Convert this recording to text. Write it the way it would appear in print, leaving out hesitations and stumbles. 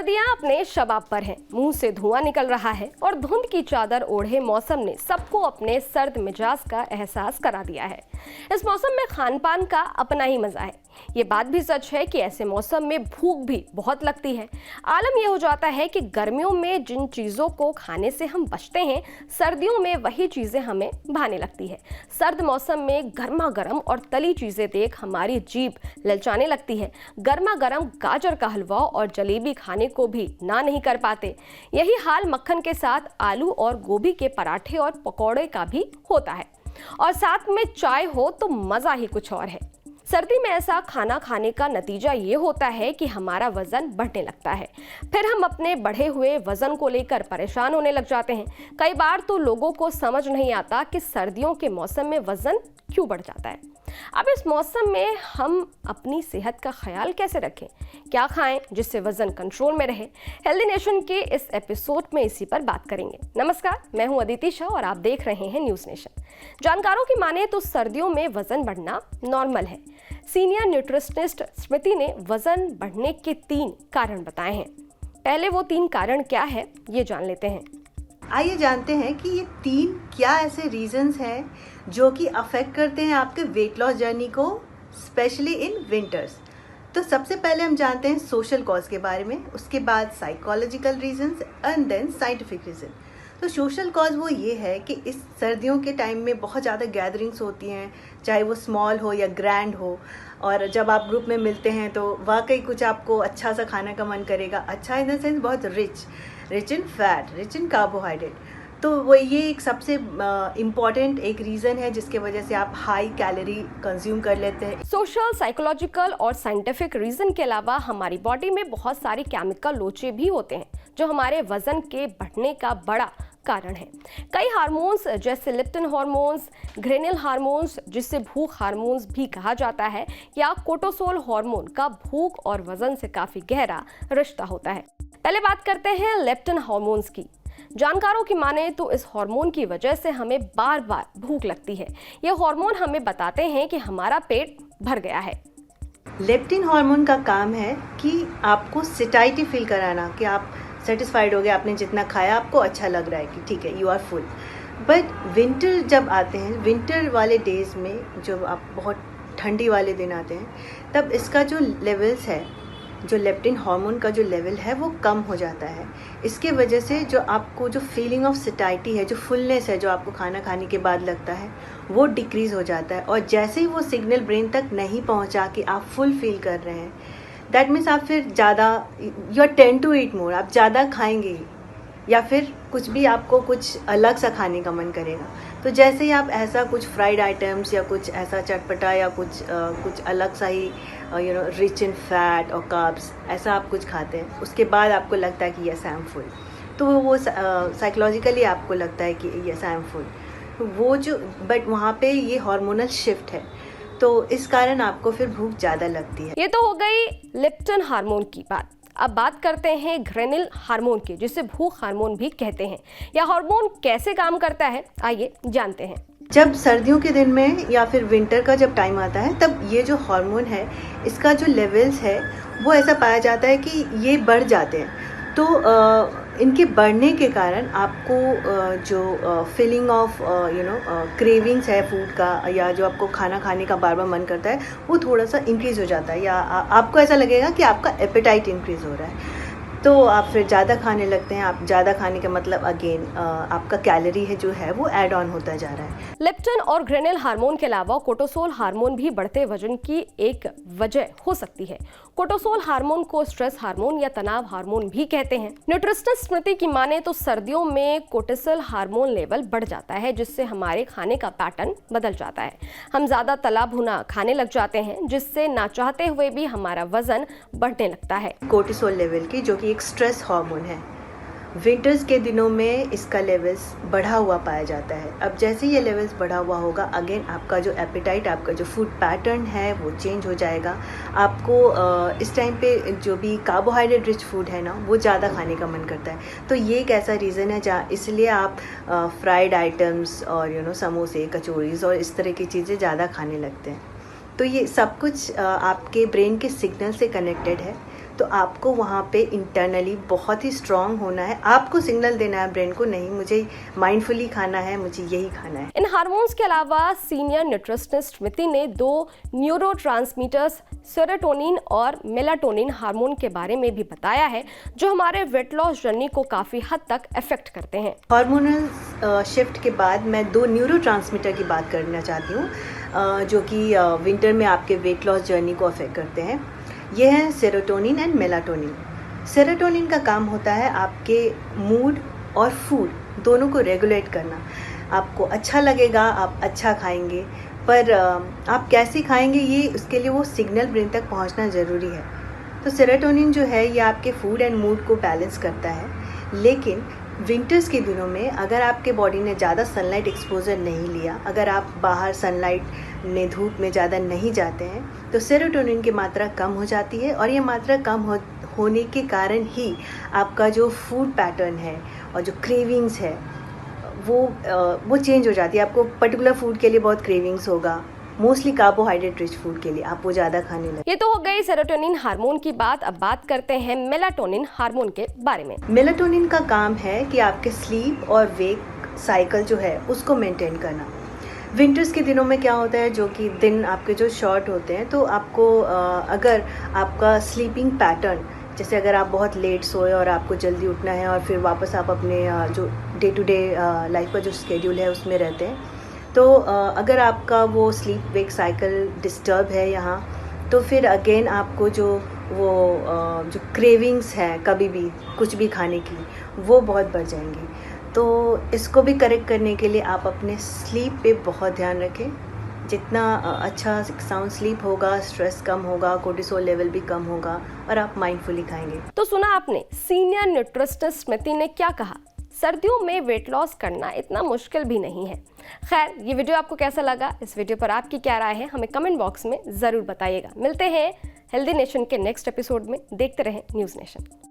सर्दियां अपने शबाब पर हैं, मुंह से धुआं निकल रहा है और धुंध की चादर ओढ़े मौसम ने सबको अपने सर्द मिजाज का एहसास करा दिया है। इस मौसम में खान पान का अपना ही मजा है। ये बात भी सच है कि ऐसे मौसम में भूख भी बहुत लगती है। आलम यह हो जाता है कि गर्मियों में जिन चीज़ों को खाने से हम बचते हैं, सर्दियों में वही चीज़ें हमें भाने लगती है। सर्द मौसम में गर्मा गर्म और तली चीज़ें देख हमारी जीभ ललचाने लगती है। गर्मा गर्म गाजर का हलवा और जलेबी खाने को भी ना नहीं कर पाते। यही हाल मक्खन के साथ आलू और गोभी के पराठे और पकौड़े का भी होता है, और साथ में चाय हो तो मज़ा ही कुछ और है। सर्दी में ऐसा खाना खाने का नतीजा ये होता है कि हमारा वजन बढ़ने लगता है। फिर हम अपने बढ़े हुए वजन को लेकर परेशान होने लग जाते हैं। कई बार तो लोगों को समझ नहीं आता कि सर्दियों के मौसम में वजन क्यों बढ़ जाता है। अब इस मौसम में हम अपनी सेहत का ख्याल कैसे रखें, क्या खाएं जिससे वजन कंट्रोल में रहे। हेल्दी नेशन के इस एपिसोड में इसी पर बात करेंगे। नमस्कार, मैं हूं अदिति शाह और आप देख रहे हैं न्यूज़ नेशन। जानकारों की माने तो सर्दियों में वजन बढ़ना नॉर्मल है। सीनियर न्यूट्रिशनिस्ट स्मृति ने वजन बढ़ने के 3 कारण बताए हैं। पहले वो 3 कारण क्या है, ये जान लेते हैं। आइए जानते हैं कि ये 3 क्या ऐसे रीजंस हैं जो कि अफेक्ट करते हैं आपके वेट लॉस जर्नी को, स्पेशली इन विंटर्स। तो सबसे पहले हम जानते हैं सोशल कॉज के बारे में, उसके बाद psychological reasons and then scientific reason. तो सोशल कॉज वो ये है कि इस सर्दियों के टाइम में बहुत ज़्यादा गैदरिंग्स होती हैं, चाहे वो स्मॉल हो या ग्रैंड हो, और जब आप ग्रुप में मिलते हैं तो वाकई कुछ आपको अच्छा सा खाने का मन करेगा। अच्छा इन द सेंस बहुत rich in fat, rich in carbohydrate. तो वो ये एक सबसे इम्पॉर्टेंट एक रीज़न है जिसके वजह से आप हाई कैलोरी कंज्यूम कर लेते हैं। सोशल, साइकोलॉजिकल और साइंटिफिक रीज़न के अलावा हमारी बॉडी में बहुत सारे केमिकल लोचे भी होते हैं जो हमारे वजन के बढ़ने का बड़ा कारण है। कई हार्मोन्स जैसे लेप्टिन हार्मोन्स, ग्रेनिल हार्मोन्स जिसे भूख हार्मोन्स भी कहा जाता है, या कोर्टिसोल हार्मोन का भूख और वजन से काफ़ी गहरा रिश्ता होता है। पहले बात करते हैं लेप्टिन हार्मोन्स की। जानकारों की माने तो इस हार्मोन की वजह से हमें बार बार भूख लगती है। यह हार्मोन हमें बताते हैं कि हमारा पेट भर गया है। लेप्टिन हार्मोन का काम है कि आपको सेटाइटी फील कराना, कि आप सेटिस्फाइड हो गए, आपने जितना खाया आपको अच्छा लग रहा है कि ठीक है, you are full. But winter जब आते हैं, विंटर वाले डेज में जब आप बहुत ठंडी वाले दिन आते हैं, तब इसका जो लेवल्स है, जो लेप्टिन हार्मोन का जो लेवल है वो कम हो जाता है। इसके वजह से जो आपको जो फीलिंग ऑफ सेटाइटी है, जो फुलनेस है जो आपको खाना खाने के बाद लगता है, वो डिक्रीज़ हो जाता है। और जैसे ही वो सिग्नल ब्रेन तक नहीं पहुंचा कि आप फुल फील कर रहे हैं, दैट मीन्स आप फिर ज़्यादा, you are tend to eat more, आप ज़्यादा खाएंगे ही, या फिर कुछ भी आपको कुछ अलग सा खाने का मन करेगा। तो जैसे ही आप ऐसा कुछ फ्राइड आइटम्स या कुछ ऐसा चटपटा या कुछ अलग सा ही रिच इन फैट और कार्ब्स, ऐसा आप कुछ खाते हैं, उसके बाद आपको लगता है कि यस आई एम फुल। तो वो साइकोलॉजिकली आपको लगता है कि यस आई एम फुल। वो जो बट वहाँ पे ये हार्मोनल शिफ्ट है, तो इस कारण आपको फिर भूख ज़्यादा लगती है। ये तो हो गई लेप्टिन हार्मोन की बात। अब बात करते हैं ग्रेनिल हार्मोन की, जिसे भूख हार्मोन भी कहते हैं। यह हार्मोन कैसे काम करता है, आइए जानते हैं। जब सर्दियों के दिन में या फिर विंटर का जब टाइम आता है, तब ये जो हार्मोन है, इसका जो लेवल्स है वो ऐसा पाया जाता है कि ये बढ़ जाते हैं। तो इनके बढ़ने के कारण आपको जो फीलिंग ऑफ क्रेविंग्स है फूड का, या जो आपको खाना खाने का बार बार मन करता है, वो थोड़ा सा इंक्रीज़ हो जाता है, या आपको ऐसा लगेगा कि आपका एपेटाइट इंक्रीज़ हो रहा है। तो आप फिर ज़्यादा खाने लगते हैं। आप ज़्यादा खाने का मतलब अगेन आपका कैलोरी है जो है वो ऐड ऑन होता जा रहा है। लेप्टिन और ग्रेनिल हार्मोन के अलावा कोर्टिसोल हार्मोन भी बढ़ते वजन की एक वजह हो सकती है। कोर्टिसोल हार्मोन को स्ट्रेस हार्मोन या तनाव हार्मोन भी कहते हैं। न्यूट्रिशनिस्ट स्मृति की माने तो सर्दियों में कोर्टिसोल हार्मोन लेवल बढ़ जाता है, जिससे हमारे खाने का पैटर्न बदल जाता है। हम ज्यादा तला भुना खाने लग जाते हैं, जिससे ना चाहते हुए भी हमारा वजन बढ़ने लगता है। कोर्टिसोल लेवल की, जो कि एक स्ट्रेस हार्मोन है, विंटर्स के दिनों में इसका लेवल्स बढ़ा हुआ पाया जाता है। अब जैसे ये लेवल्स बढ़ा हुआ होगा, अगेन आपका जो एपेटाइट, आपका जो फूड पैटर्न है वो चेंज हो जाएगा। आपको इस टाइम पे जो भी कार्बोहाइड्रेट रिच फूड है ना, वो ज़्यादा खाने का मन करता है। तो ये एक ऐसा रीज़न है जहाँ इसलिए आप फ्राइड आइटम्स और समोसे, कचौरीज और इस तरह की चीज़ें ज़्यादा खाने लगते हैं। तो ये सब कुछ आपके ब्रेन के सिग्नल से कनेक्टेड है। तो आपको वहाँ पे इंटरनली बहुत ही स्ट्रांग होना है, आपको सिग्नल देना है ब्रेन को, नहीं मुझे माइंडफुली खाना है, मुझे यही खाना है। इन हार्मोन्स के अलावा सीनियर न्यूट्रिशनिस्ट स्मृति ने 2 न्यूरोट्रांसमीटर्स सेरोटोनिन और मेलाटोनिन हार्मोन के बारे में भी बताया है, जो हमारे वेट लॉस जर्नी को काफी हद तक अफेक्ट करते हैं। हार्मोनल शिफ्ट के बाद मैं 2 न्यूरोट्रांसमीटर की बात करना चाहती हूँ, जो कि विंटर में आपके वेट लॉस जर्नी को अफेक्ट करते हैं। ये हैं सेरोटोनिन एंड मेलाटोनिन। सेरोटोनिन का काम होता है आपके मूड और फूड दोनों को रेगुलेट करना। आपको अच्छा लगेगा, आप अच्छा खाएंगे, पर आप कैसे खाएंगे ये उसके लिए वो सिग्नल ब्रेन तक पहुंचना ज़रूरी है। तो सेरोटोनिन जो है ये आपके फूड एंड मूड को बैलेंस करता है, लेकिन विंटर्स के दिनों में अगर आपके बॉडी ने ज़्यादा सनलाइट एक्सपोजर नहीं लिया, अगर आप बाहर सनलाइट में धूप में ज़्यादा नहीं जाते हैं, तो सेरोटोनिन की मात्रा कम हो जाती है और ये मात्रा कम होने के कारण ही आपका जो फूड पैटर्न है और जो क्रेविंग्स है वो चेंज हो जाती है। आपको पर्टिकुलर फूड के लिए बहुत क्रेविंग्स होगा, मोस्टली कार्बोहाइड्रेट रिच फूड के लिए आप वो ज़्यादा खाने लगे। ये तो हो गई सेरोटोनिन हार्मोन की बात। अब बात करते हैं मेलाटोनिन हार्मोन के बारे में। मेलाटोनिन का काम है कि आपके स्लीप और वेक साइकिल जो है उसको मेंटेन करना। विंटर्स के दिनों में क्या होता है, जो कि दिन आपके जो शॉर्ट होते हैं, तो आपको अगर आपका स्लीपिंग पैटर्न, जैसे अगर आप बहुत लेट सोए और आपको जल्दी उठना है और फिर वापस आप अपने जो डे टू डे लाइफ का जो शेड्यूल है उसमें रहते हैं, तो अगर आपका वो स्लीप वेक साइकिल डिस्टर्ब है यहाँ, तो फिर अगेन आपको जो क्रेविंग्स हैं कभी भी कुछ भी खाने की, वो बहुत बढ़ जाएंगी। तो इसको भी करेक्ट करने के लिए आप अपने स्लीप पे बहुत ध्यान रखें। जितना अच्छा साउंड स्लीप होगा, स्ट्रेस कम होगा, कोर्टिसोल लेवल भी कम होगा और आप माइंडफुली खाएंगे। तो सुना आपने सीनियर न्यूट्रिशनिस्ट स्मृति ने क्या कहा। सर्दियों में वेट लॉस करना इतना मुश्किल भी नहीं है। खैर, ये वीडियो आपको कैसा लगा? इस वीडियो पर आपकी क्या राय है हमें कमेंट बॉक्स में ज़रूर बताइएगा। मिलते हैं हेल्दी नेशन के नेक्स्ट एपिसोड में। देखते रहें न्यूज़ नेशन।